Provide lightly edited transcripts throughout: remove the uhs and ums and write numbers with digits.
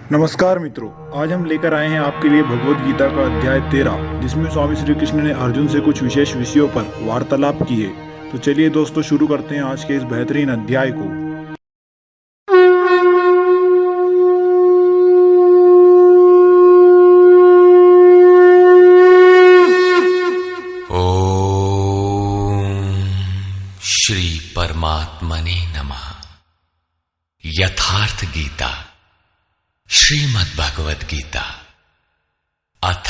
नमस्कार मित्रों, आज हम लेकर आए हैं आपके लिए भगवत गीता का अध्याय 13, जिसमें स्वामी श्री कृष्ण ने अर्जुन से कुछ विशेष विषयों पर वार्तालाप की है। तो चलिए दोस्तों, शुरू करते हैं आज के इस बेहतरीन अध्याय को। ओम श्री परमात्मने नमः। यथार्थ गीता श्रीमद् भगवद गीता अथ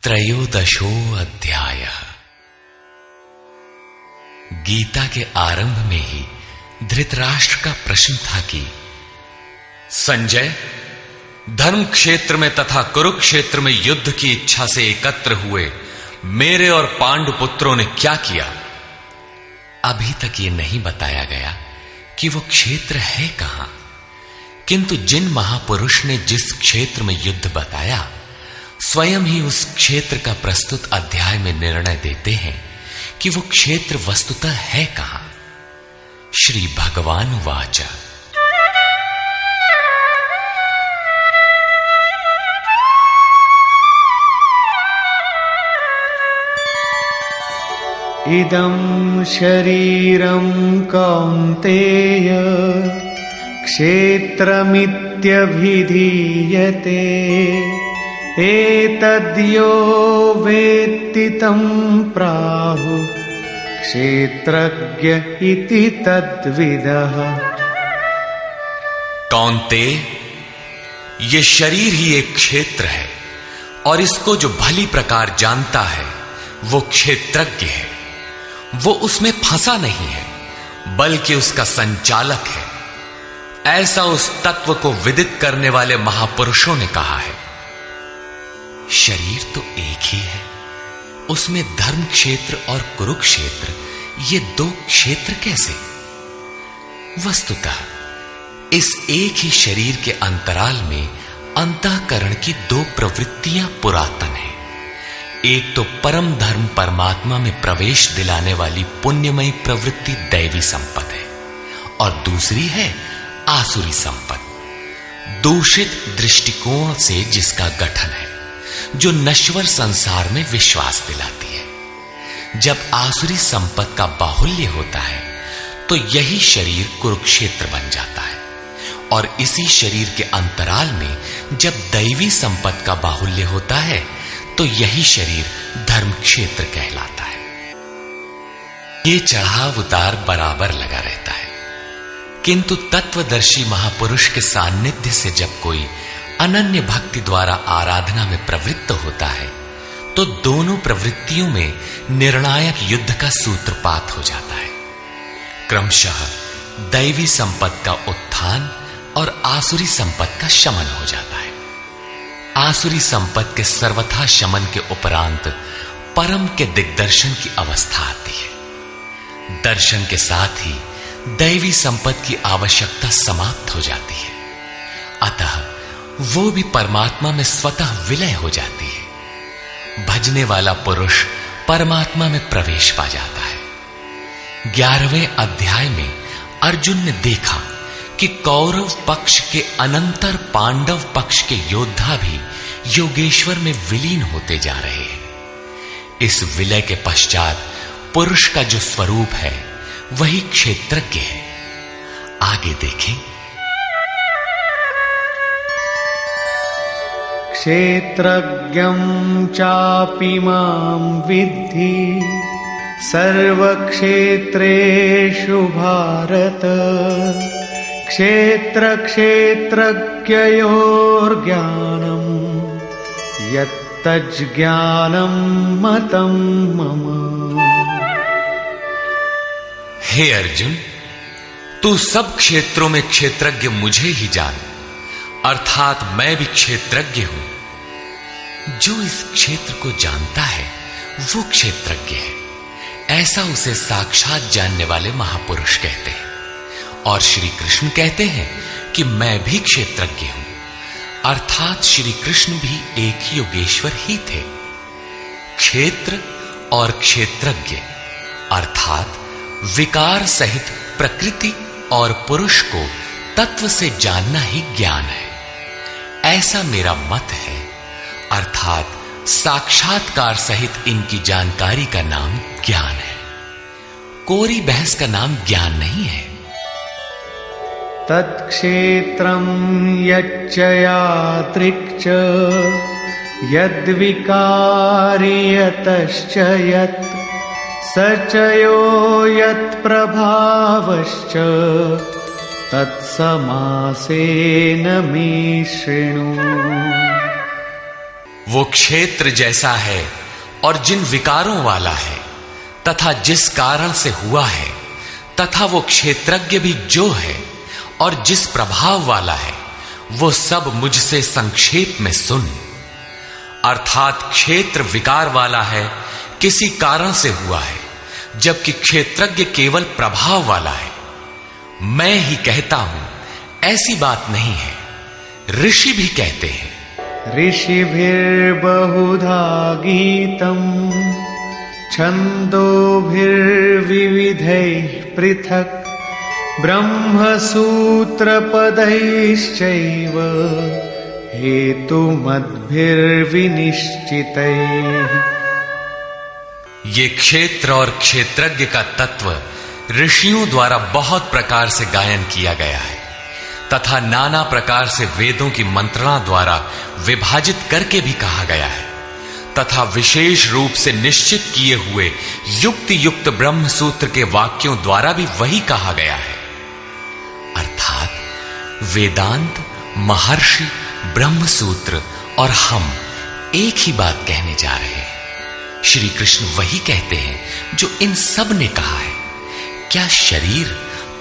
त्रयोदशो अध्यायः। गीता के आरंभ में ही धृतराष्ट्र का प्रश्न था कि संजय, धर्म क्षेत्र में तथा कुरुक्षेत्र में युद्ध की इच्छा से एकत्र हुए मेरे और पांडु पुत्रों ने क्या किया? अभी तक यह नहीं बताया गया कि वो क्षेत्र है कहां, किंतु जिन महापुरुष ने जिस क्षेत्र में युद्ध बताया, स्वयं ही उस क्षेत्र का प्रस्तुत अध्याय में निर्णय देते हैं कि वो क्षेत्र वस्तुतः है कहां। श्री भगवान वाच। इदं शरीरं कौन्तेय क्षेत्रमित्यभिधीयते, एतद्यो वेत्ति तं प्राहुः क्षेत्रज्ञ इति तद्विदः। कौन्तेय, ये शरीर ही एक क्षेत्र है और इसको जो भली प्रकार जानता है वो क्षेत्रज्ञ है। वो उसमें फंसा नहीं है बल्कि उसका संचालक है, ऐसा उस तत्व को विदित करने वाले महापुरुषों ने कहा है। शरीर तो एक ही है, उसमें धर्म क्षेत्र और कुरुक्षेत्र ये दो क्षेत्र कैसे? वस्तुतः इस एक ही शरीर के अंतराल में अंतःकरण की दो प्रवृत्तियां पुरातन हैं। एक तो परम धर्म परमात्मा में प्रवेश दिलाने वाली पुण्यमयी प्रवृत्ति दैवी संपद है, और दूसरी है आसुरी संपद, दूषित दृष्टिकोण से जिसका गठन है, जो नश्वर संसार में विश्वास दिलाती है। जब आसुरी संपद का बाहुल्य होता है तो यही शरीर कुरुक्षेत्र बन जाता है, और इसी शरीर के अंतराल में जब दैवी संपद का बाहुल्य होता है तो यही शरीर धर्म क्षेत्र कहलाता है। ये चढ़ाव उतार बराबर लगा रहता है, किंतु तत्वदर्शी महापुरुष के सान्निध्य से जब कोई अनन्य भक्ति द्वारा आराधना में प्रवृत्त होता है तो दोनों प्रवृत्तियों में निर्णायक युद्ध का सूत्रपात हो जाता है। क्रमशः दैवी संपद का उत्थान और आसुरी संपद का शमन हो जाता है। आसुरी संपद के सर्वथा शमन के उपरांत परम के दिग्दर्शन की अवस्था आती है। दर्शन के साथ ही दैवी संपद की आवश्यकता समाप्त हो जाती है, अतः वो भी परमात्मा में स्वतः विलय हो जाती है। भजने वाला पुरुष परमात्मा में प्रवेश पा जाता है। 11वें अध्याय में अर्जुन ने देखा कि कौरव पक्ष के अनंतर पांडव पक्ष के योद्धा भी योगेश्वर में विलीन होते जा रहे हैं। इस विलय के पश्चात पुरुष का जो स्वरूप है वही क्षेत्रज्ञ है। आगे देखें। क्षेत्रज्ञं चापि मां विद्धि सर्वक्षेत्रेषु भारत, क्षेत्र क्षेत्रज्ञयोर्ज्ञानं यत्तज्ज्ञानं मतं मम। हे अर्जुन, तू सब क्षेत्रों में क्षेत्रज्ञ मुझे ही जान, अर्थात मैं भी क्षेत्रज्ञ हूं। जो इस क्षेत्र को जानता है वो क्षेत्रज्ञ है, ऐसा उसे साक्षात जानने वाले महापुरुष कहते हैं। और श्री कृष्ण कहते हैं कि मैं भी क्षेत्रज्ञ हूं, अर्थात श्री कृष्ण भी एक ही योगेश्वर ही थे। क्षेत्र और क्षेत्रज्ञ अर्थात विकार सहित प्रकृति और पुरुष को तत्व से जानना ही ज्ञान है। ऐसा मेरा मत है। अर्थात साक्षात्कार सहित इनकी जानकारी का नाम ज्ञान है, कोरी बहस का नाम ज्ञान नहीं है। तत्क्षेत्रं यच्च यादृक् यद्विकारी यतश्च यत् स च यो यत्प्रभावश्च तत्समासेन मे शृणु। वो क्षेत्र जैसा है और जिन विकारों वाला है तथा जिस कारण से हुआ है, तथा वो क्षेत्रज्ञ भी जो है और जिस प्रभाव वाला है, वो सब मुझसे संक्षेप में सुन। अर्थात क्षेत्र विकार वाला है, किसी कारण से हुआ है, जबकि क्षेत्रज्ञ केवल प्रभाव वाला है। मैं ही कहता हूं, ऐसी बात नहीं है, ऋषि भी कहते हैं। ऋषिभिर्बहुधा गीतम् छन्दोभिर्विविधैः पृथक् ब्रह्मसूत्रपदैश्चैव हेतुमद्भिर्विनिश्चितैः। ये क्षेत्र और क्षेत्रज्ञ का तत्व ऋषियों द्वारा बहुत प्रकार से गायन किया गया है, तथा नाना प्रकार से वेदों की मंत्रणा द्वारा विभाजित करके भी कहा गया है, तथा विशेष रूप से निश्चित किए हुए युक्ति युक्त ब्रह्म सूत्र के वाक्यों द्वारा भी वही कहा गया है। अर्थात वेदांत, महर्षि, ब्रह्म सूत्र और हम एक ही बात कहने जा रहे हैं। श्री कृष्ण वही कहते हैं जो इन सब ने कहा है। क्या शरीर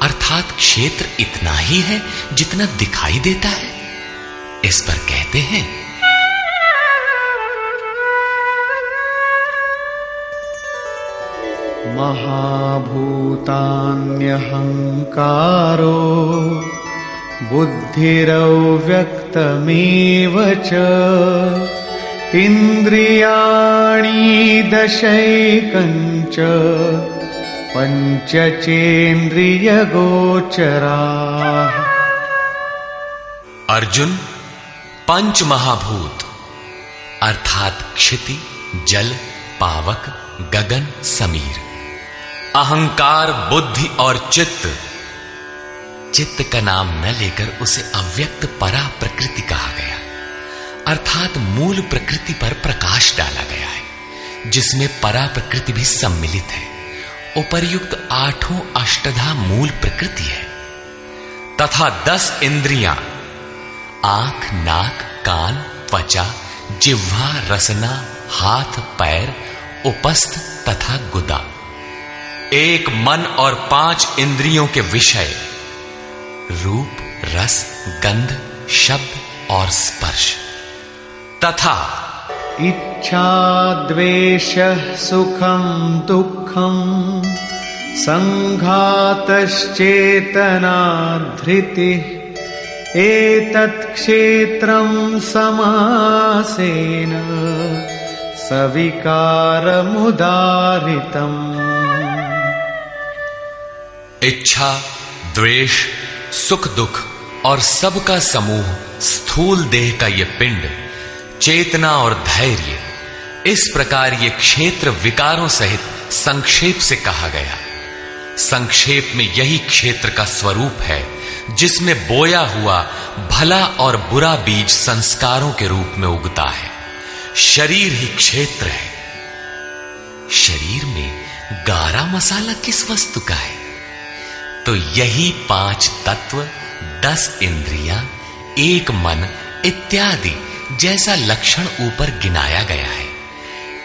अर्थात क्षेत्र इतना ही है जितना दिखाई देता है? इस पर कहते हैं, महाभूतान्यहंकारो बुद्धिरव्यक्तमेव च इन्द्रियाणि दशैकञ्च पंचचेन्द्रियगोचराः। अर्जुन, पंच महाभूत अर्थात क्षिति, जल, पावक, गगन, समीर, अहंकार, बुद्धि और चित्त। चित्त का नाम न लेकर उसे अव्यक्त परा प्रकृति कहा गया, अर्थात मूल प्रकृति पर प्रकाश डाला गया है, जिसमें परा प्रकृति भी सम्मिलित है। उपर्युक्त आठों अष्टधा मूल प्रकृति है, तथा 10 इंद्रियां आंख, नाक, कान, त्वचा, जिह्वा, रसना, हाथ, पैर, उपस्थ तथा गुदा। एक मन और 5 इंद्रियों के विषय रूप, रस, गंध, शब्द और स्पर्श, तथा इच्छा, द्वेषः, सुखं दुःखं संघातश्चेतना धृतिः एतत् क्षेत्रं समासेन सविकारमुदारितम्। इच्छा, द्वेष, सुख दुख और सबका समूह स्थूल देह का ये पिंड, चेतना और धैर्य, इस प्रकार ये क्षेत्र विकारों सहित संक्षेप से कहा गया। संक्षेप में यही क्षेत्र का स्वरूप है, जिसमें बोया हुआ भला और बुरा बीज संस्कारों के रूप में उगता है। शरीर ही क्षेत्र है। शरीर में गारा मसाला किस वस्तु का है? तो यही 5 तत्व, 10 इंद्रियां, एक मन इत्यादि जैसा लक्षण ऊपर गिनाया गया है।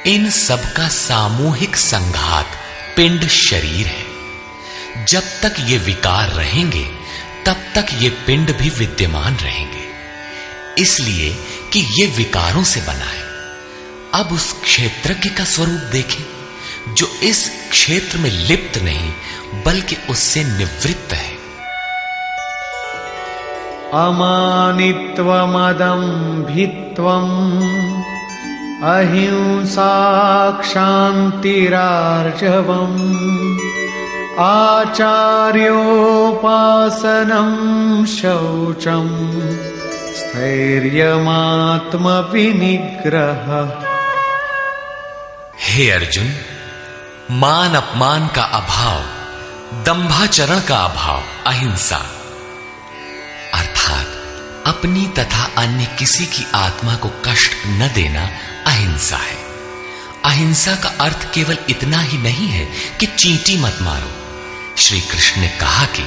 इन सब का सामूहिक संघात पिंड शरीर है। जब तक ये विकार रहेंगे तब तक ये पिंड भी विद्यमान रहेंगे, इसलिए कि ये विकारों से बना है। अब उस क्षेत्रज्ञ का स्वरूप देखें, जो इस क्षेत्र में लिप्त नहीं बल्कि उससे निवृत्त है। अमानित्वमदम्भित्वम् अहिंसा क्षान्तिरार्जवम् आचार्योपासनं शौचं स्थैर्यमात्मविनिग्रह। हे अर्जुन, मान अपमान का अभाव, दंभाचरण का अभाव अहिंसा अर्थात अपनी तथा अन्य किसी की आत्मा को कष्ट न देना अहिंसा है। अहिंसा का अर्थ केवल इतना ही नहीं है कि चींटी मत मारो। श्री कृष्ण ने कहा कि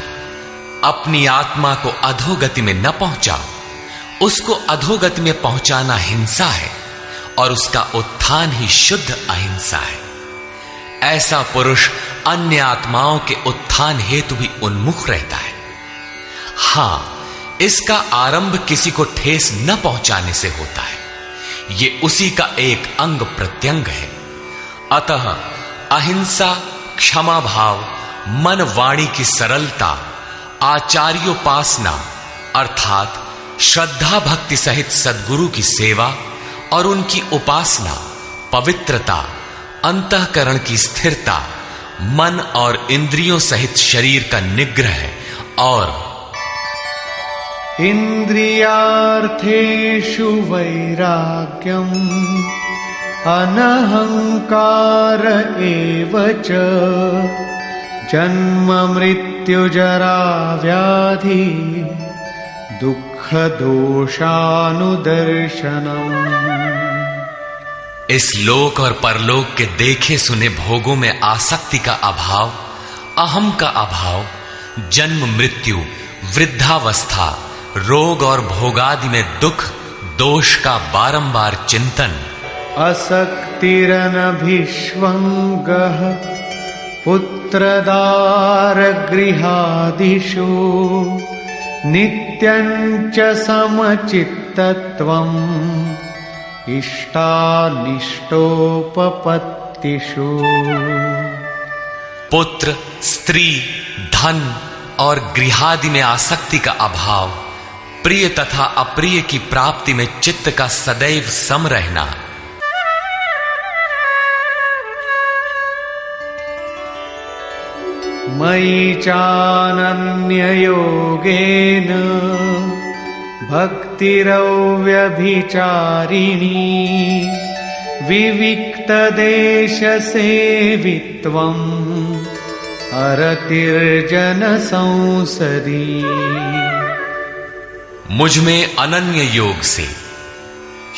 अपनी आत्मा को अधोगति में न पहुंचाओ, उसको अधोगति में पहुंचाना हिंसा है और उसका उत्थान ही शुद्ध अहिंसा है। ऐसा पुरुष अन्य आत्माओं के उत्थान हेतु भी उन्मुख रहता है। हां, इसका आरंभ किसी को ठेस न पहुंचाने से होता है। ये उसी का एक अंग प्रत्यंग है। अतः अहिंसा, क्षमा भाव, मन वाणी की सरलता, आचार्योपासना अर्थात श्रद्धा भक्ति सहित सद्गुरु की सेवा और उनकी उपासना, पवित्रता, अंतःकरण की स्थिरता, मन और इंद्रियों सहित शरीर का निग्रह और इंद्रियार्थेषु वैराग्यम अनहंकार एव च जन्म मृत्यु जरा व्याधि दुख दोषानुदर्शनम। इस लोक और परलोक के देखे सुने भोगों में आसक्ति का अभाव, अहम का अभाव, जन्म मृत्यु, वृद्धावस्था, रोग और भोगादि में दुख दोष का बारंबार चिंतन, असक्तिरनभिष्वंगः पुत्रदार गृहादिषु नित्यञ्च समचित्तत्वम् इष्टानिष्टोपपत्तिषु। पुत्र, स्त्री, धन और गृहादि में आसक्ति का अभाव, प्रिय तथा अप्रिय की प्राप्ति में चित्त का सदैव सम रहना, मयि चानन्ययोगेन भक्तिरव्यभिचारिणी विविक्तदेशसेवित्वम् अरतिर्जन संसदी। मुझ में अनन्य योग से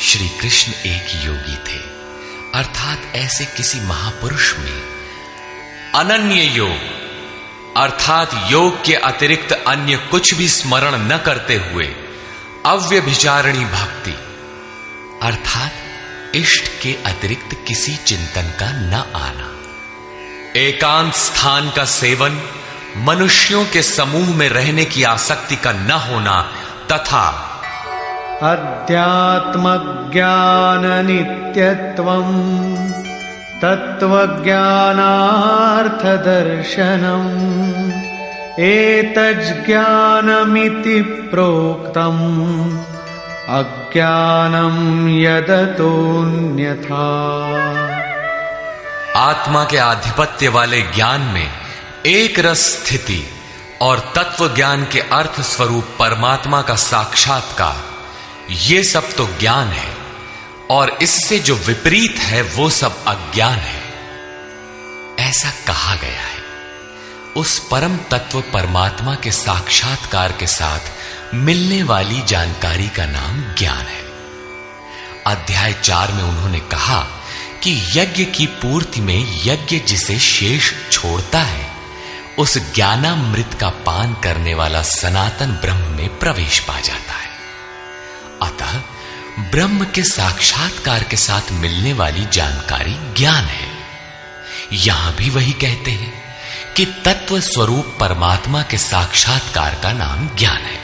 श्री कृष्ण एक योगी थे, अर्थात ऐसे किसी महापुरुष में अनन्य योग अर्थात योग के अतिरिक्त अन्य कुछ भी स्मरण न करते हुए अव्यभिचारिणी भक्ति अर्थात इष्ट के अतिरिक्त किसी चिंतन का न आना, एकांत स्थान का सेवन, मनुष्यों के समूह में रहने की आसक्ति का न होना तथा अध्यात्मज्ञान नित्यत्वम् तत्त्वज्ञानार्थदर्शनम् एतज्ज्ञानमिति प्रोक्तम् अज्ञानं यदतोऽन्यथा। आत्मा के आधिपत्य वाले ज्ञान में एक रस स्थिति और तत्व ज्ञान के अर्थ स्वरूप परमात्मा का साक्षात्कार, ये सब तो ज्ञान है और इससे जो विपरीत है वो सब अज्ञान है। ऐसा कहा गया है। उस परम तत्व परमात्मा के साक्षात्कार के साथ मिलने वाली जानकारी का नाम ज्ञान है। अध्याय 4 में उन्होंने कहा कि यज्ञ की पूर्ति में यज्ञ जिसे शेष छोड़ता है, उस ज्ञानामृत का पान करने वाला सनातन ब्रह्म में प्रवेश पा जाता है। अतः ब्रह्म के साक्षात्कार के साथ मिलने वाली जानकारी ज्ञान है। यहां भी वही कहते हैं कि तत्व स्वरूप परमात्मा के साक्षात्कार का नाम ज्ञान है।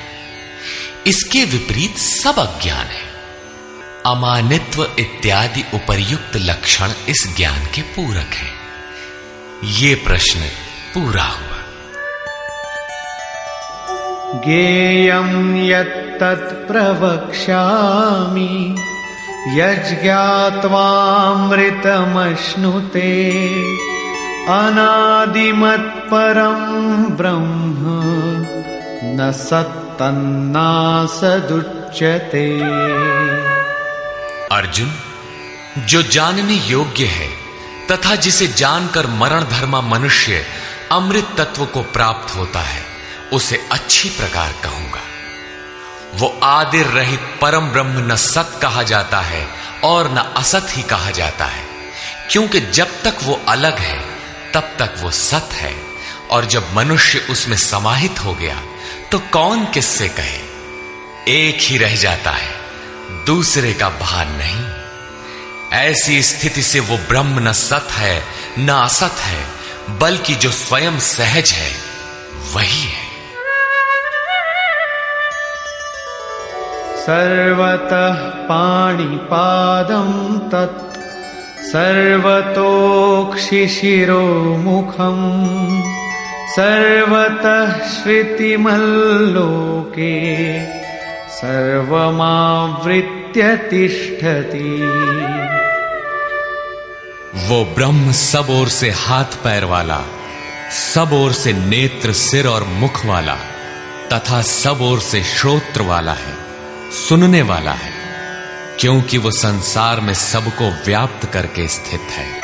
इसके विपरीत सब अज्ञान है। अमानित्व इत्यादि उपर्युक्त लक्षण इस ज्ञान के पूरक हैं। ये प्रश्न पूरा हुआ। ज्ञेयं यत्तत् प्रवक्ष्यामि यज्ञात्वामृतमश्नुते अनादिमत्परं ब्रह्म न सत्तन्नासदुच्यते। मुच्यते। अर्जुन, जो जानने योग्य है तथा जिसे जानकर मरण धर्मा मनुष्य अमृत तत्व को प्राप्त होता है, उसे अच्छी प्रकार कहूंगा। वो आदिर रहित परम ब्रह्म न सत कहा जाता है और न असत ही कहा जाता है, क्योंकि जब तक वो अलग है तब तक वो सत है, और जब मनुष्य उसमें समाहित हो गया तो कौन किससे कहे। एक ही रह जाता है, दूसरे का भान नहीं। ऐसी स्थिति से वो ब्रह्म न सत है न असत है, बल्कि जो स्वयं सहज है वही है। सर्वतः पाणिपादं तत् सर्वतोक्षिशिरोमुखम् सर्वतः श्रुतिमल्लोके सर्वमावृत्य तिष्ठति। वो ब्रह्म सब ओर से हाथ पैर वाला, सब ओर से नेत्र सिर और मुख वाला तथा सब ओर से श्रोत्र वाला है, सुनने वाला है, क्योंकि वो संसार में सबको व्याप्त करके स्थित है।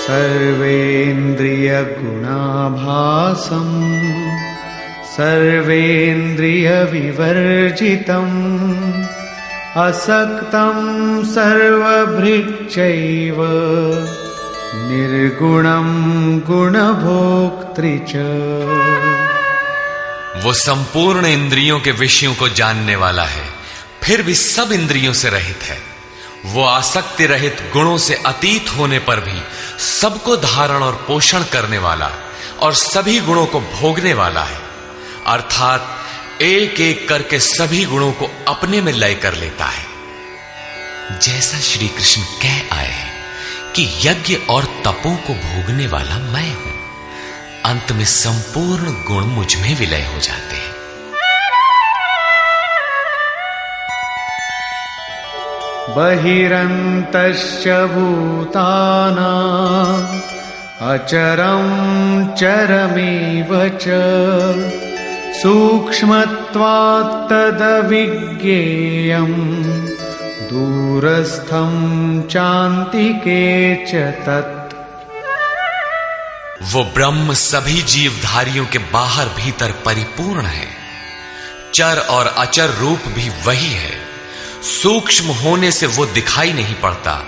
सर्वेन्द्रिय गुणाभासं सर्वेन्द्रिय विवर्जितम् असक्तं सर्वभृच्चैव निर्गुणं गुणभोक्तृ च। वो संपूर्ण इंद्रियों के विषयों को जानने वाला है, फिर भी सब इंद्रियों से रहित है। वो आसक्ति रहित, गुणों से अतीत होने पर भी सबको धारण और पोषण करने वाला और सभी गुणों को भोगने वाला है, अर्थात एक एक करके सभी गुणों को अपने में लय कर लेता है। जैसा श्री कृष्ण कह आए हैं कि यज्ञ और तपों को भोगने वाला मैं हूं, अंत में संपूर्ण गुण मुझ में विलय हो जाते हैं। बहिरन्तश्च भूतानाम् अचरं चरमेव च सूक्ष्मत्वात् तदविज्ञेयम् दूरस्थं चान्तिके च तत्। वो ब्रह्म सभी जीवधारियों के बाहर भीतर परिपूर्ण है। चर और अचर रूप भी वही है। सूक्ष्म होने से वो दिखाई नहीं पड़ता,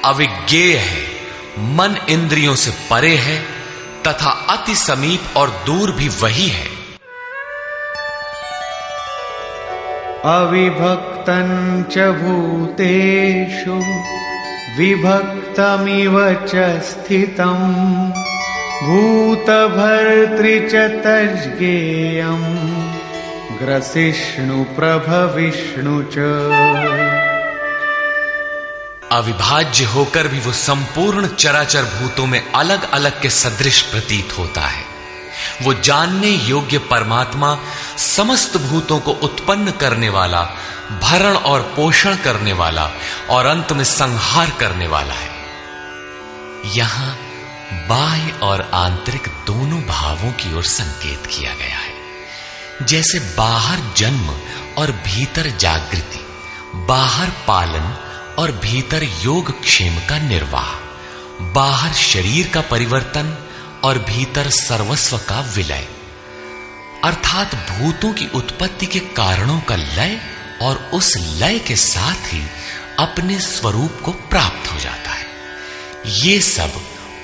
अविज्ञेय है, मन इंद्रियों से परे है तथा अति समीप और दूर भी वही है। अविभक्तं च भूतेषु विभक्तमिव च स्थितं भूतभर्तृ च तज्ज्ञेयम् ग्रसिष्णु प्रभविष्णु च। अविभाज्य होकर भी वो संपूर्ण चराचर भूतों में अलग अलग के सदृश प्रतीत होता है। वो जानने योग्य परमात्मा समस्त भूतों को उत्पन्न करने वाला, भरण और पोषण करने वाला और अंत में संहार करने वाला है। यहां बाह्य और आंतरिक दोनों भावों की ओर संकेत किया गया है। जैसे बाहर जन्म और भीतर जागृति, बाहर पालन और भीतर योग क्षेम का निर्वाह, बाहर शरीर का परिवर्तन और भीतर सर्वस्व का विलय, अर्थात भूतों की उत्पत्ति के कारणों का लय और उस लय के साथ ही अपने स्वरूप को प्राप्त हो जाता है। ये सब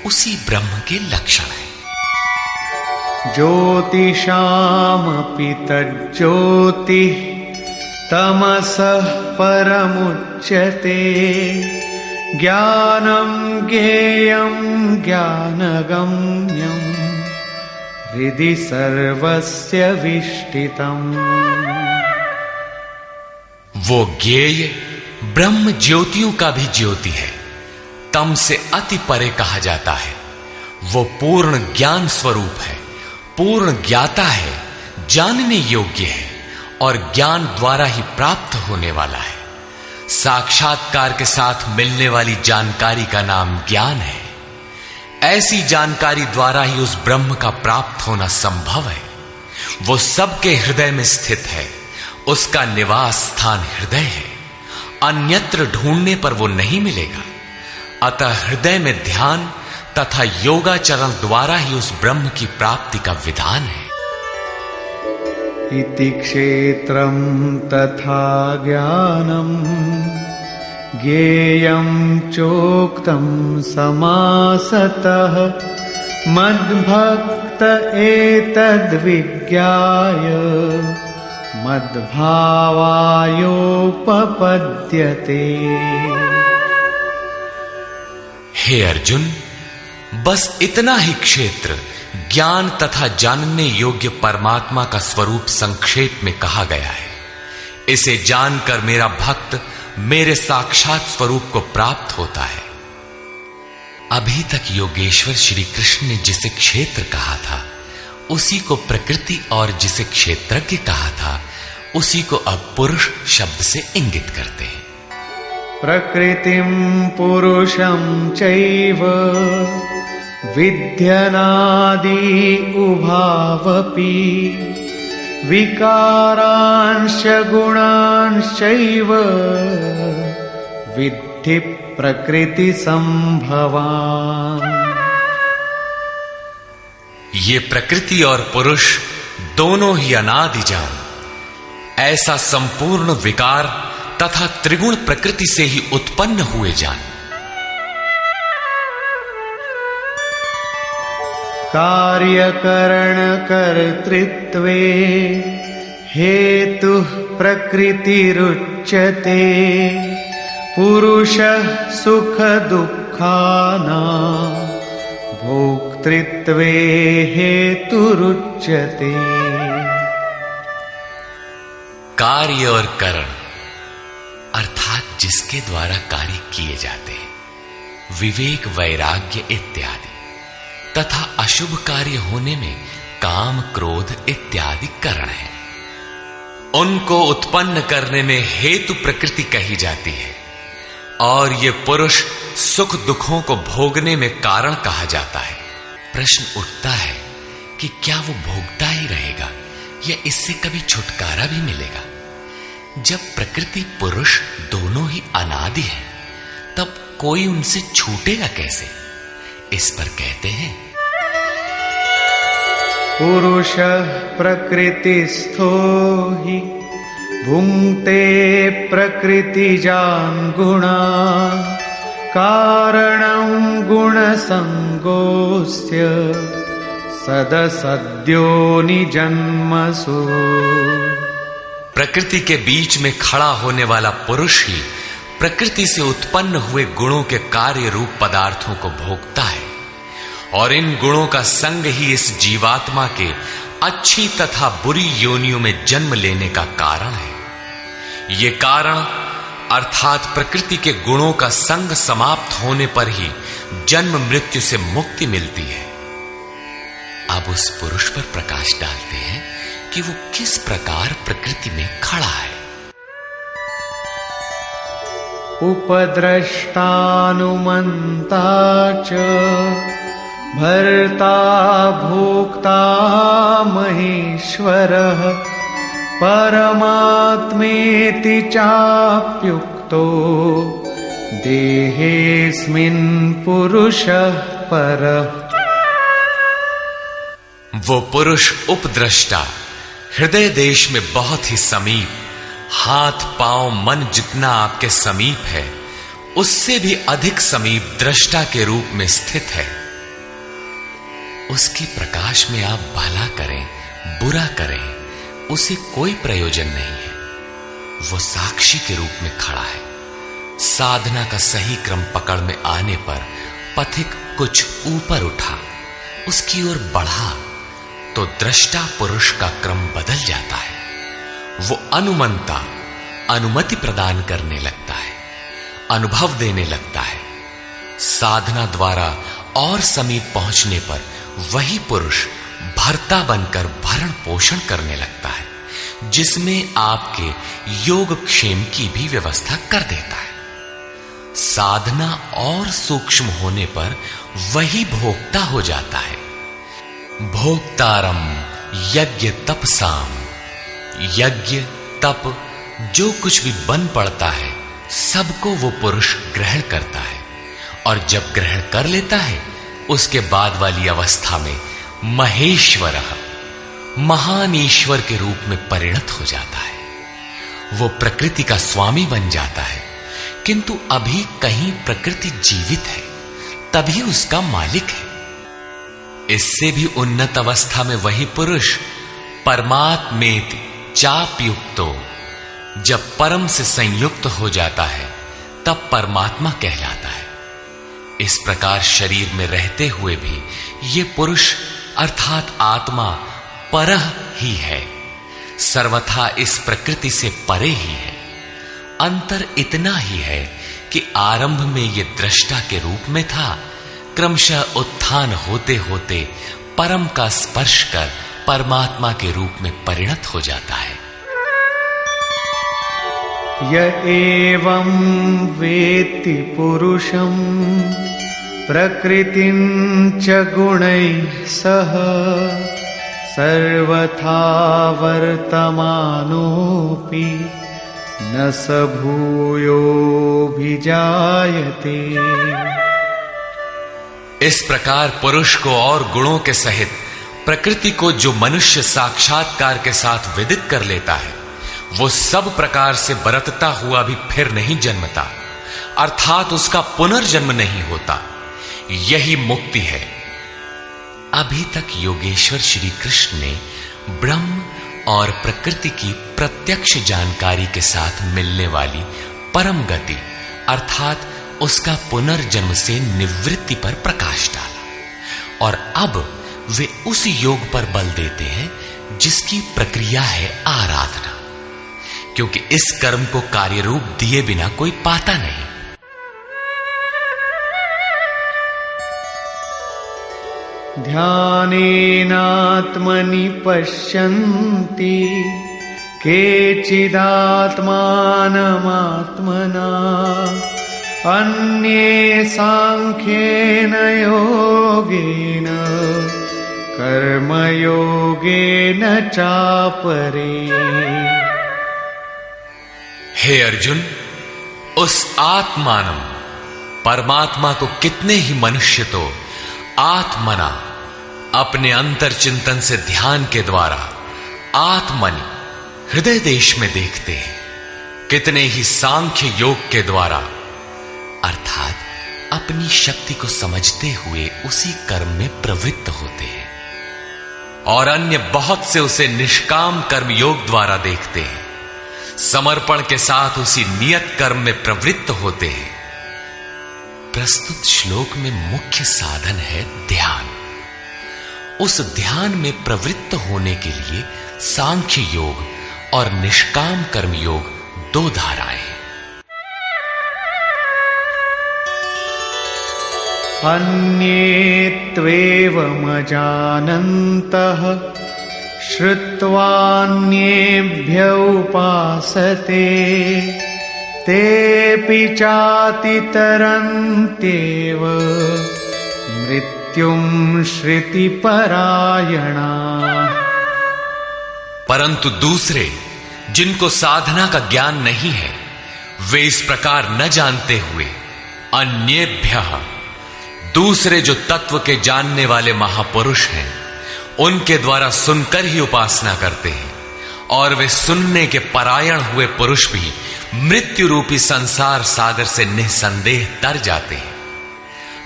उसी ब्रह्म के लक्षण है। ज्योतिषामपि तज्ज्योतिः तमसः परमुच्यते ज्ञानं ज्ञेयं ज्ञानगम्यं हृदि सर्वस्य विष्ठितम्। वो ज्ञेय ब्रह्म ज्योतियों का भी ज्योति है, तम से अति परे कहा जाता है। वो पूर्ण ज्ञान स्वरूप है, पूर्ण ज्ञाता है, जानने योग्य है और ज्ञान द्वारा ही प्राप्त होने वाला है। साक्षात्कार के साथ मिलने वाली जानकारी का नाम ज्ञान है। ऐसी जानकारी द्वारा ही उस ब्रह्म का प्राप्त होना संभव है। वो सबके हृदय में स्थित है, उसका निवास स्थान हृदय है, अन्यत्र ढूंढने पर वो नहीं मिलेगा। अतः हृदय में ध्यान तथा योगाचरण द्वारा ही उस ब्रह्म की प्राप्ति का विधान है। इति क्षेत्रं तथा ज्ञानम् ज्ञेयं चोक्तं समासतः मद्भक्त एतद्विज्ञाय मद्भावायोपपद्यते। हे अर्जुन, बस इतना ही क्षेत्र ज्ञान तथा जानने योग्य परमात्मा का स्वरूप संक्षेप में कहा गया है। इसे जानकर मेरा भक्त मेरे साक्षात स्वरूप को प्राप्त होता है। अभी तक योगेश्वर श्री कृष्ण ने जिसे क्षेत्र कहा था उसी को प्रकृति, और जिसे क्षेत्रज्ञ कहा था उसी को अब पुरुष शब्द से इंगित करते हैं। प्रकृतिं पुरुषं चैव विद्यनादि उभावपि विकारांश गुणांश्चैव विद्धि प्रकृति संभवान्। ये प्रकृति और पुरुष दोनों ही अनादि जान, ऐसा संपूर्ण विकार तथा त्रिगुण प्रकृति से ही उत्पन्न हुए जान। कार्यकरण कर्तृत्वे हेतुः प्रकृतिरुच्यते पुरुषः सुख दुःखानां भोक्तृत्वे हेतुरुच्यते। कार्य और करण अर्थात जिसके द्वारा कार्य किए जाते हैं, विवेक, वैराग्य इत्यादि, तथा अशुभ कार्य होने में काम, क्रोध इत्यादि कारण है। उनको उत्पन्न करने में हेतु प्रकृति कही जाती है, और ये पुरुष सुख दुखों को भोगने में कारण कहा जाता है। प्रश्न उठता है कि क्या वो भोगता ही रहेगा या इससे कभी छुटकारा भी मिलेगा? जब प्रकृति पुरुष दोनों ही अनादि हैं, तब कोई उनसे छूटेगा कैसे? इस पर कहते हैं, पुरुषः प्रकृतिस्थो हि भुङ्क्ते प्रकृतिजान् गुणान् कारणं गुणसङ्गोऽस्य सदसद्यो निजन्मसु। प्रकृति के बीच में खड़ा होने वाला पुरुष ही प्रकृति से उत्पन्न हुए गुणों के कार्य रूप पदार्थों को भोगता है, और इन गुणों का संग ही इस जीवात्मा के अच्छी तथा बुरी योनियों में जन्म लेने का कारण है। ये कारण अर्थात प्रकृति के गुणों का संग समाप्त होने पर ही जन्म मृत्यु से मुक्ति मिलती है। अब उस पुरुष पर प्रकाश डालते हैं कि वो किस प्रकार प्रकृति में खड़ा है। उपद्रष्टानुमन्ता च भर्ता भोक्ता महेश्वरः परमात्मेति चाप्युक्तो देहेऽस्मिन् पुरुषः परः। वो पुरुष उपद्रष्टा, हृदय देश में बहुत ही समीप, हाथ पांव मन जितना आपके समीप है उससे भी अधिक समीप दृष्टा के रूप में स्थित है। उसकी प्रकाश में आप भला करें बुरा करें, उसे कोई प्रयोजन नहीं है। वो साक्षी के रूप में खड़ा है। साधना का सही क्रम पकड़ में आने पर पथिक कुछ ऊपर उठा, उसकी ओर बढ़ा तो दृष्टा पुरुष का क्रम बदल जाता है। वो अनुमंता अनुमति प्रदान करने लगता है, अनुभव देने लगता है। साधना द्वारा और समीप पहुंचने पर वही पुरुष भर्ता बनकर भरण पोषण करने लगता है, जिसमें आपके योग क्षेम की भी व्यवस्था कर देता है। साधना और सूक्ष्म होने पर वही भोक्ता हो जाता है। भोक्तारम यज्ञ तपसाम, यज्ञ तप जो कुछ भी बन पड़ता है सबको वो पुरुष ग्रहण करता है, और जब ग्रहण कर लेता है उसके बाद वाली अवस्था में महेश्वर, महान ईश्वर के रूप में परिणत हो जाता है। वो प्रकृति का स्वामी बन जाता है, किंतु अभी कहीं प्रकृति जीवित है तभी उसका मालिक है। इससे भी उन्नत अवस्था में वही पुरुष परमात्मेति चापयुक्तो, जब परम से संयुक्त हो जाता है तब परमात्मा कहलाता है। इस प्रकार शरीर में रहते हुए भी ये पुरुष अर्थात आत्मा परह ही है, सर्वथा इस प्रकृति से परे ही है। अंतर इतना ही है कि आरंभ में ये दृष्टा के रूप में था, क्रमशः उत्थान होते होते परम का स्पर्श कर परमात्मा के रूप में परिणत हो जाता है। य एवं वेत्ति पुरुषं प्रकृतिं च गुणैः सह सर्वथा वर्तमानोऽपि न स भूयोऽभिजायते। इस प्रकार पुरुष को और गुणों के सहित प्रकृति को जो मनुष्य साक्षात्कार के साथ विदित कर लेता है, वो सब प्रकार से बरतता हुआ भी फिर नहीं जन्मता, अर्थात उसका पुनर्जन्म नहीं होता। यही मुक्ति है। अभी तक योगेश्वर श्री कृष्ण ने ब्रह्म और प्रकृति की प्रत्यक्ष जानकारी के साथ मिलने वाली परम गति अर्थात उसका पुनर्जन्म से निवृत्ति पर प्रकाश डाला, और अब वे उस योग पर बल देते हैं जिसकी प्रक्रिया है आराधना, क्योंकि इस कर्म को कार्य रूप दिए बिना कोई पाता नहीं। ध्यानेनात्मनि पश्यन्ति केचिदात्मानमात्मना अन्ये सांख्येन योगेन कर्मयोगेन चापरे। हे अर्जुन, उस आत्मानम परमात्मा को कितने ही मनुष्य तो आत्मना अपने अंतर चिंतन से ध्यान के द्वारा आत्मनि हृदय देश में देखते हैं, कितने ही सांख्य योग के द्वारा अर्थात अपनी शक्ति को समझते हुए उसी कर्म में प्रवृत्त होते हैं, और अन्य बहुत से उसे निष्काम कर्म योग द्वारा देखते हैं, समर्पण के साथ उसी नियत कर्म में प्रवृत्त होते हैं। प्रस्तुत श्लोक में मुख्य साधन है ध्यान। उस ध्यान में प्रवृत्त होने के लिए सांख्य योग और निष्काम कर्म योग दो धाराएं हैं। अन्ये त्वेवमजानन्तः श्रुत्वान्येभ्य उपासते तेऽपि चातितरन्त्येव मृत्युं श्रुतिपरायणा। परंतु दूसरे जिनको साधना का ज्ञान नहीं है, वे इस प्रकार न जानते हुए अन्येभ्यः दूसरे जो तत्व के जानने वाले महापुरुष हैं उनके द्वारा सुनकर ही उपासना करते हैं, और वे सुनने के परायण हुए पुरुष भी मृत्यु रूपी संसार सागर से निसंदेह तर जाते हैं।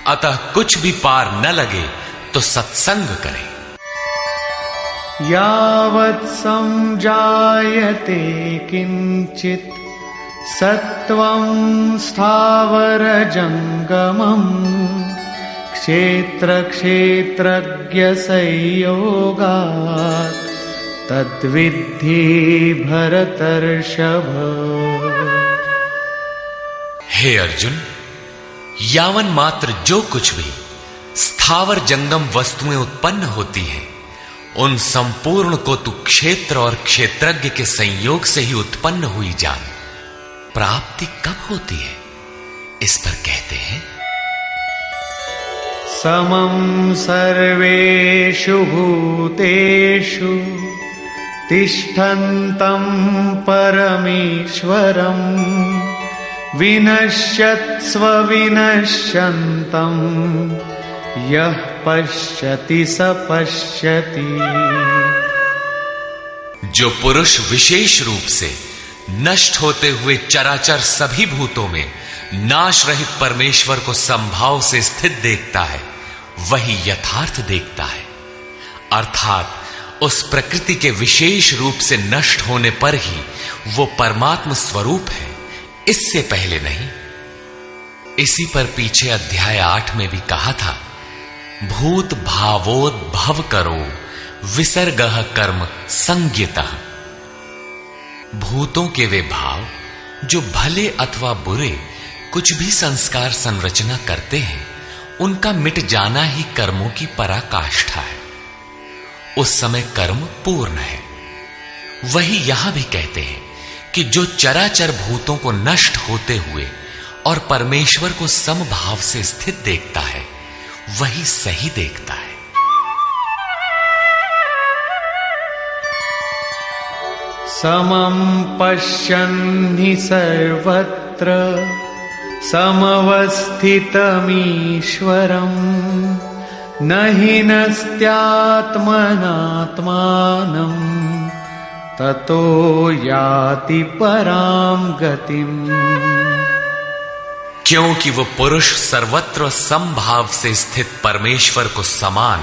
अतः कुछ भी पार न लगे तो सत्संग करें। यावत् संजायते किंचित सत्वं स्थावरजंगमम् क्षेत्र क्षेत्रज्ञ संयोगात् तद्विद्धि भरतर्षभ। हे अर्जुन, यावन मात्र जो कुछ भी स्थावर जंगम वस्तुएं उत्पन्न होती हैं, उन संपूर्ण को तू क्षेत्र और क्षेत्रज्ञ के संयोग से ही उत्पन्न हुई जान। प्राप्ति कब होती है? इस पर कहते हैं, समं सर्वेषु भूतेषु तिष्ठन्तं परमेश्वरं विनश्यत्स्व विनश्यन्तं यः पश्यति स पश्यति। जो पुरुष विशेष रूप से नष्ट होते हुए चराचर सभी भूतों में नाश रहित परमेश्वर को समभाव से स्थित देखता है, वही यथार्थ देखता है। अर्थात उस प्रकृति के विशेष रूप से नष्ट होने पर ही वो परमात्म स्वरूप है, इससे पहले नहीं। इसी पर पीछे अध्याय 8 में भी कहा था, भूत भावोद्भव करो विसर्गः कर्म संज्ञितः। भूतों के वे भाव जो भले अथवा बुरे कुछ भी संस्कार संरचना करते हैं, उनका मिट जाना ही कर्मों की पराकाष्ठा है। उस समय कर्म पूर्ण है। वही यहां भी कहते हैं कि जो चराचर भूतों को नष्ट होते हुए और परमेश्वर को समभाव से स्थित देखता है, वही सही देखता है। समं पश्यन् हि सर्वत्र समवस्थितमीश्वरं न हि नस्त्यात्मनात्मानं ततो याति परां गतिम्। क्योंकि वो पुरुष सर्वत्र समभाव से स्थित परमेश्वर को समान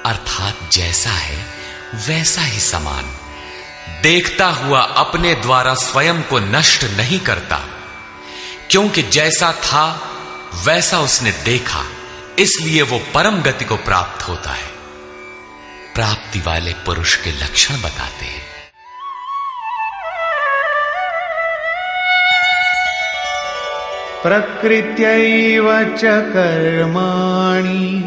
अर्थात जैसा है वैसा ही समान देखता हुआ अपने द्वारा स्वयं को नष्ट नहीं करता, क्योंकि जैसा था वैसा उसने देखा, इसलिए वो परम गति को प्राप्त होता है। प्राप्ति वाले पुरुष के लक्षण बताते हैं। प्रकृत्यैव च कर्माणि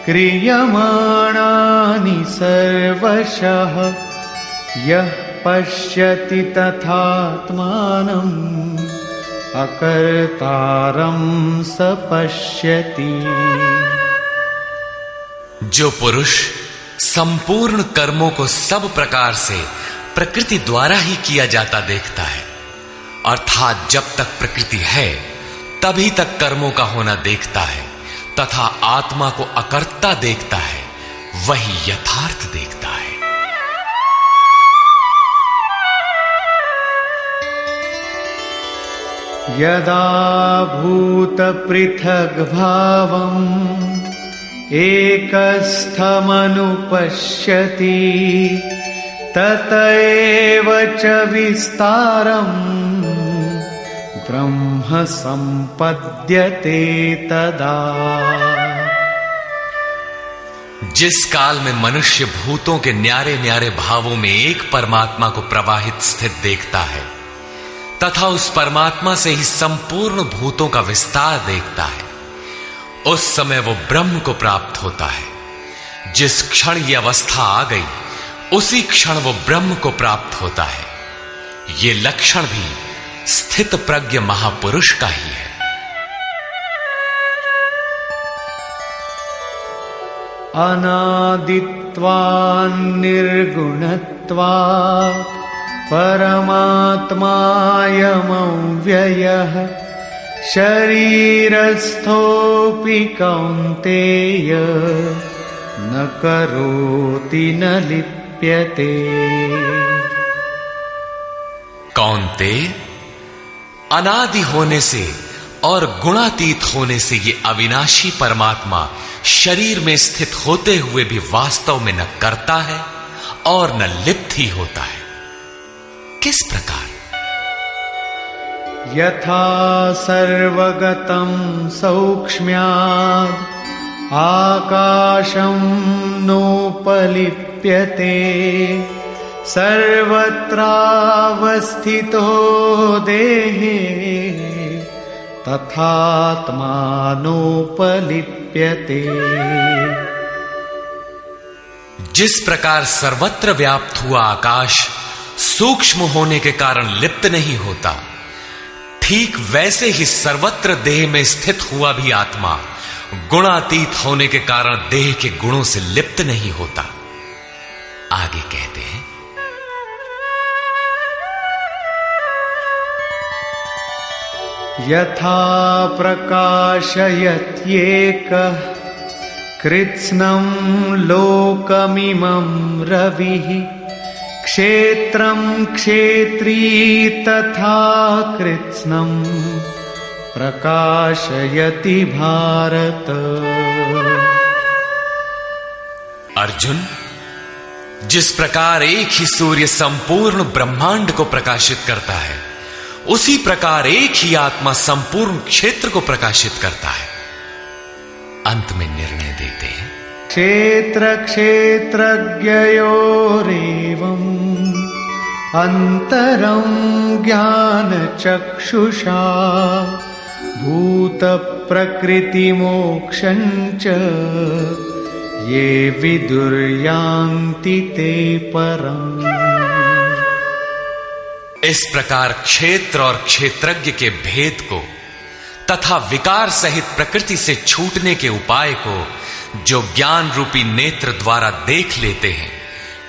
क्रियमाणानि सर्वशः यः पश्यति तथात्मानम् अकर्तारं स पश्यति। जो पुरुष संपूर्ण कर्मों को सब प्रकार से प्रकृति द्वारा ही किया जाता देखता है, अर्थात जब तक प्रकृति है तभी तक कर्मों का होना देखता है तथा आत्मा को अकर्ता देखता है, वही यथार्थ देखता है। यदा भूत पृथग् भावम् एकस्थमनुपश्यति तत एव च विस्तारम् ब्रह्म संपद्यते तदा। जिस काल में मनुष्य भूतों के न्यारे न्यारे भावों में एक परमात्मा को प्रवाहित स्थित देखता है तथा उस परमात्मा से ही संपूर्ण भूतों का विस्तार देखता है, उस समय वो ब्रह्म को प्राप्त होता है। जिस क्षण ये अवस्था आ गई उसी क्षण वो ब्रह्म को प्राप्त होता है। ये लक्षण भी स्थित प्रज्ञ महापुरुष का ही है। अनादित्वान् निर्गुणत्वात् परमात्मायमव्ययः शरीरस्थोऽपि कौन्तेय न करोति न लिप्यते। कौन्तेय, अनादि होने से और गुणातीत होने से ये अविनाशी परमात्मा शरीर में स्थित होते हुए भी वास्तव में न करता है और न लिप्त ही होता है। किस प्रकार? यथा सर्वगतं सौक्ष्म्याद् आकाशं नोपलिप्यते सर्वत्रावस्थितो देहे तथात्मानोपलिप्यते। जिस प्रकार सर्वत्र व्याप्त हुआ आकाश सूक्ष्म होने के कारण लिप्त नहीं होता, ठीक वैसे ही सर्वत्र देह में स्थित हुआ भी आत्मा गुणातीत होने के कारण देह के गुणों से लिप्त नहीं होता। आगे कहते हैं, यथा प्रकाशयत्येकः कृत्स्नं लोकमिमं रविः क्षेत्रं क्षेत्री तथा कृत्स्नं प्रकाशयति भारत। अर्जुन, जिस प्रकार एक ही सूर्य संपूर्ण ब्रह्मांड को प्रकाशित करता है, उसी प्रकार एक ही आत्मा संपूर्ण क्षेत्र को प्रकाशित करता है। अंत में निर्णय देते हैं, क्षेत्र क्षेत्रज्ञयोरेवम् अंतरं ज्ञान चक्षुषा भूत प्रकृति मोक्षं च ये विदुर्यान्ति ते परम्। इस प्रकार क्षेत्र और क्षेत्रज्ञ के भेद को तथा विकार सहित प्रकृति से छूटने के उपाय को जो ज्ञान रूपी नेत्र द्वारा देख लेते हैं,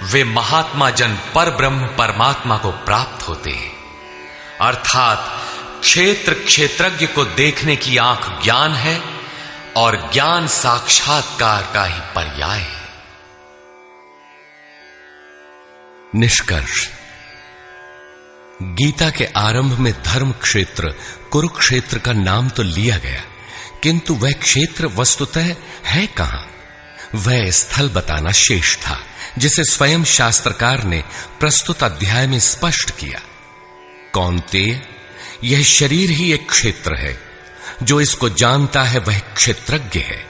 वे महात्मा जन पर ब्रह्म परमात्मा को प्राप्त होते हैं। अर्थात क्षेत्र क्षेत्रज्ञ को देखने की आंख ज्ञान है और ज्ञान साक्षात्कार का ही पर्याय है। निष्कर्ष, गीता के आरंभ में धर्म क्षेत्र कुरुक्षेत्र का नाम तो लिया गया, किंतु वह क्षेत्र वस्तुतः है कहां? वह स्थल बताना शेष था, जिसे स्वयं शास्त्रकार ने प्रस्तुत अध्याय में स्पष्ट किया। कौन्तेय, यह शरीर ही एक क्षेत्र है। जो इसको जानता है वह क्षेत्रज्ञ है।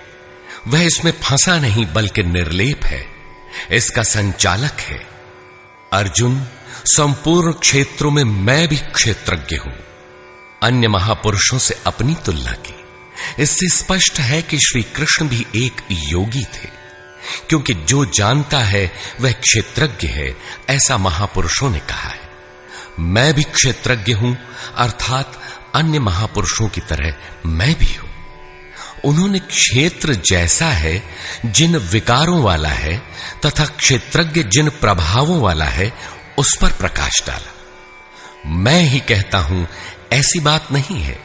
वह इसमें फंसा नहीं बल्कि निर्लेप है, इसका संचालक है। अर्जुन, संपूर्ण क्षेत्रों में मैं भी क्षेत्रज्ञ हूं। अन्य महापुरुषों से अपनी तुलना की। इससे स्पष्ट है कि श्री कृष्ण भी एक योगी थे, क्योंकि जो जानता है वह क्षेत्रज्ञ है, ऐसा महापुरुषों ने कहा है। मैं भी क्षेत्रज्ञ हूं, अर्थात अन्य महापुरुषों की तरह मैं भी हूं। उन्होंने क्षेत्र जैसा है जिन विकारों वाला है तथा क्षेत्रज्ञ जिन प्रभावों वाला है उस पर प्रकाश डाला। मैं ही कहता हूं ऐसी बात नहीं है,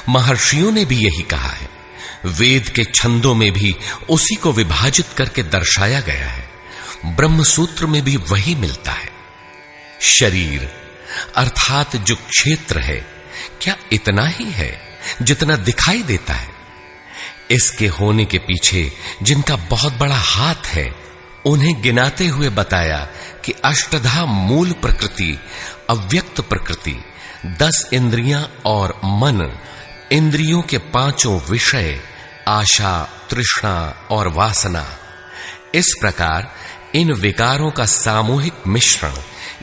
महर्षियों ने भी यही कहा है। वेद के छंदों में भी उसी को विभाजित करके दर्शाया गया है। ब्रह्म सूत्र में भी वही मिलता है। शरीर अर्थात जो क्षेत्र है, क्या इतना ही है जितना दिखाई देता है? इसके होने के पीछे जिनका बहुत बड़ा हाथ है, उन्हें गिनाते हुए बताया कि अष्टधा मूल प्रकृति, अव्यक्त प्रकृति, 10 इंद्रियां और मन, इंद्रियों के 5 विषय, आशा, तृष्णा और वासना, इस प्रकार इन विकारों का सामूहिक मिश्रण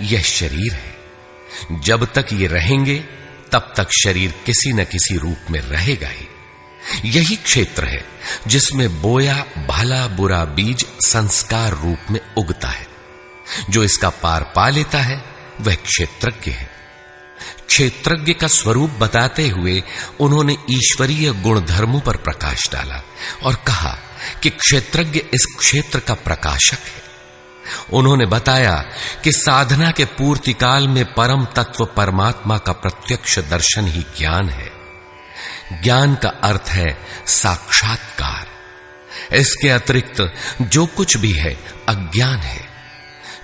यह शरीर है। जब तक ये रहेंगे तब तक शरीर किसी न किसी रूप में रहेगा ही। यही क्षेत्र है जिसमें बोया भला बुरा बीज संस्कार रूप में उगता है। जो इसका पार पा लेता है वह क्षेत्रज्ञ है। क्षेत्रज्ञ का स्वरूप बताते हुए उन्होंने ईश्वरीय गुण धर्मों पर प्रकाश डाला और कहा कि क्षेत्रज्ञ इस क्षेत्र का प्रकाशक है। उन्होंने बताया कि साधना के पूर्ति काल में परम तत्व परमात्मा का प्रत्यक्ष दर्शन ही ज्ञान है। ज्ञान का अर्थ है साक्षात्कार। इसके अतिरिक्त जो कुछ भी है अज्ञान है।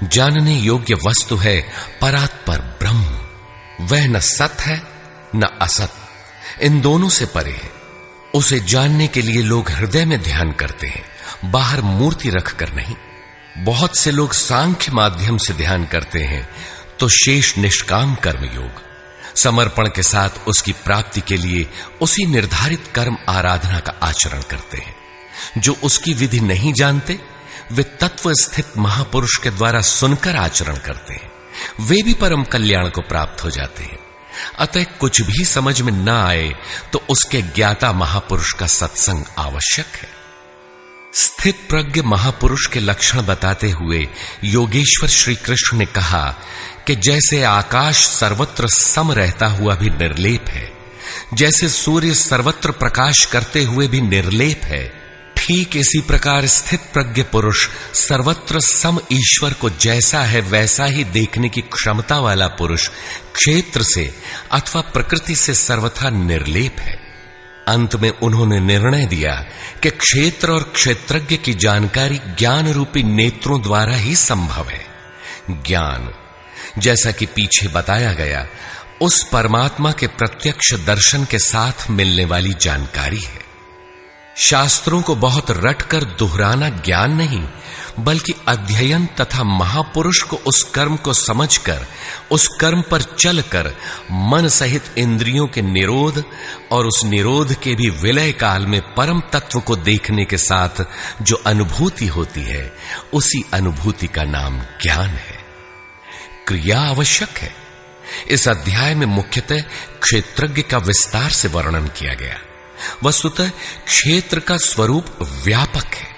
जानने योग्य वस्तु है परात्पर ब्रह्म। वह न सत है न असत, इन दोनों से परे है। उसे जानने के लिए लोग हृदय में ध्यान करते हैं, बाहर मूर्ति रखकर नहीं। बहुत से लोग सांख्य माध्यम से ध्यान करते हैं, तो शेष निष्काम कर्म योग, समर्पण के साथ उसकी प्राप्ति के लिए उसी निर्धारित कर्म आराधना का आचरण करते हैं। जो उसकी विधि नहीं जानते, वे तत्व स्थित महापुरुष के द्वारा सुनकर आचरण करते हैं। वे भी परम कल्याण को प्राप्त हो जाते हैं। अतः कुछ भी समझ में न आए तो उसके ज्ञाता महापुरुष का सत्संग आवश्यक है। स्थित प्रज्ञ महापुरुष के लक्षण बताते हुए योगेश्वर श्री कृष्ण ने कहा कि जैसे आकाश सर्वत्र सम रहता हुआ भी निर्लेप है, जैसे सूर्य सर्वत्र प्रकाश करते हुए भी निर्लेप है, ठीक इसी प्रकार स्थित प्रज्ञ पुरुष सर्वत्र सम ईश्वर को जैसा है वैसा ही देखने की क्षमता वाला पुरुष क्षेत्र से अथवा प्रकृति से सर्वथा निर्लेप है। अंत में उन्होंने निर्णय दिया कि क्षेत्र और क्षेत्रज्ञ की जानकारी ज्ञान रूपी नेत्रों द्वारा ही संभव है। ज्ञान, जैसा कि पीछे बताया गया, उस परमात्मा के प्रत्यक्ष दर्शन के साथ मिलने वाली जानकारी है। शास्त्रों को बहुत रटकर दोहराना ज्ञान नहीं, बल्कि अध्ययन तथा महापुरुष को उस कर्म को समझकर, उस कर्म पर चलकर मन सहित इंद्रियों के निरोध और उस निरोध के भी विलय काल में परम तत्व को देखने के साथ जो अनुभूति होती है, उसी अनुभूति का नाम ज्ञान है। क्रिया आवश्यक है। इस अध्याय में मुख्यतः क्षेत्रज्ञ का विस्तार से वर्णन किया गया। वस्तुतः क्षेत्र का स्वरूप व्यापक है।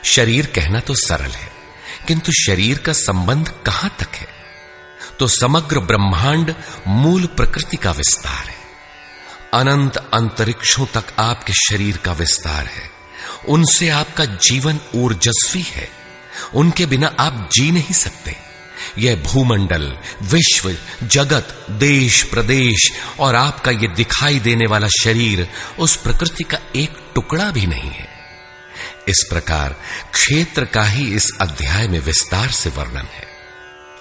शरीर कहना तो सरल है, किंतु शरीर का संबंध कहां तक है? तो समग्र ब्रह्मांड मूल प्रकृति का विस्तार है। अनंत अंतरिक्षों तक आपके शरीर का विस्तार है। उनसे आपका जीवन ऊर्जस्वी है। उनके बिना आप जी नहीं सकते। यह भूमंडल, विश्व, जगत, देश, प्रदेश और आपका यह दिखाई देने वाला शरीर उस प्रकृति का एक टुकड़ा भी नहीं है। इस प्रकार क्षेत्र का ही इस अध्याय में विस्तार से वर्णन है।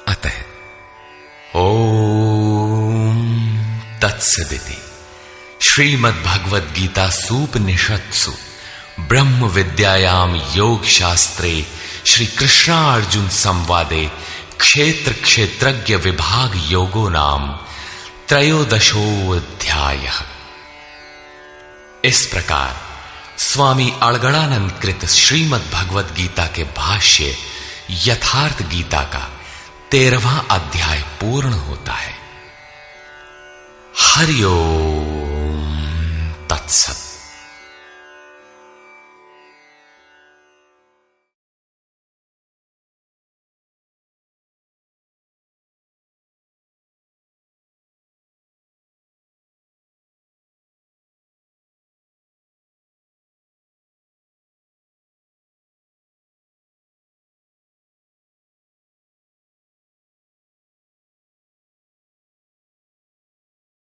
अतः ओम तत्सदिति श्रीमद् भगवद गीता सूपनिषत्सु ब्रह्म विद्यायाम योग शास्त्रे श्री कृष्णार्जुन संवादे क्षेत्र क्षेत्रज्ञ विभाग योगो नाम त्रयोदशोऽध्यायः। इस प्रकार स्वामी अड़गड़ानंद कृत श्रीमद् भगवद गीता के भाष्य यथार्थ गीता का 13वां अध्याय पूर्ण होता है। हरि ओम तत्सत।